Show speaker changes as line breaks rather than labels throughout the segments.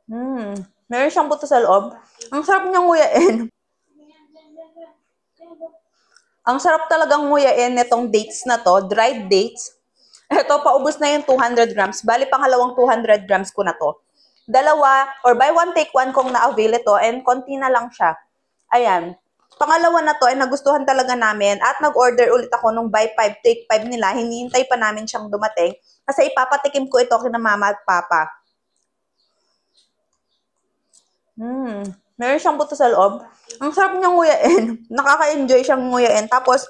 Meron siyang buto sa loob. Ang sarap niyang nguyain. Ang sarap talagang nguyain nitong dates na to, dried dates. Ito, paubos na yung 200 grams. Bali, pangalawang 200 grams ko na to. Dalawa, or buy one, take one kung na-avail ito, and konti na lang siya. Ayan. Pangalawa na to, ay nagustuhan talaga namin, at nag-order ulit ako nung buy 5, take 5 nila. Hinihintay pa namin siyang dumating, kasi ipapatikim ko ito kina mama at papa. Meron siyang buto sa loob. Ang sarap niyang nguyain. Nakaka-enjoy siyang nguyain. Tapos,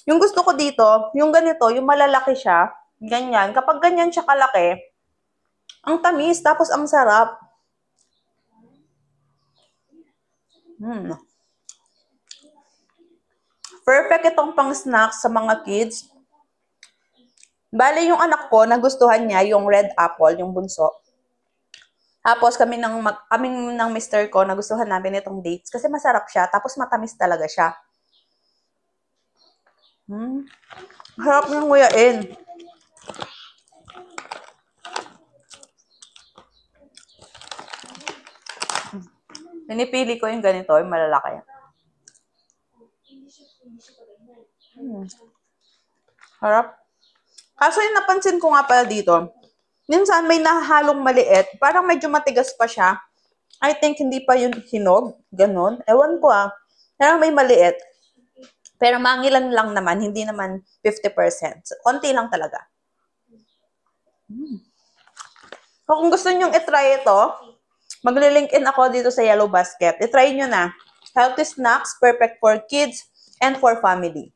yung gusto ko dito, yung ganito, yung malalaki siya, ganyan. Kapag ganyan siya kalaki, ang tamis, tapos ang sarap. Perfect itong pang snacks sa mga kids. Bale, yung anak ko, nagustuhan niya yung red apple, yung bunso. Tapos kami ng mister ko, nagustuhan namin itong dates kasi masarap siya, tapos matamis talaga siya. Harap ng nguyain. Pinipili ko yung ganito, yung malalaki. Harap. Kaso yung napansin ko nga pala dito, minsan may nahahalong maliit, parang medyo matigas pa siya. I think hindi pa yun hinog, ganun. Ewan ko Pero may maliit. Pero mangilan lang naman, hindi naman 50%. So, konti lang talaga. So, kung gusto nyong itry ito, magli-link in ako dito sa Yellow Basket. Itry nyo na. Healthy snacks, perfect for kids and for family.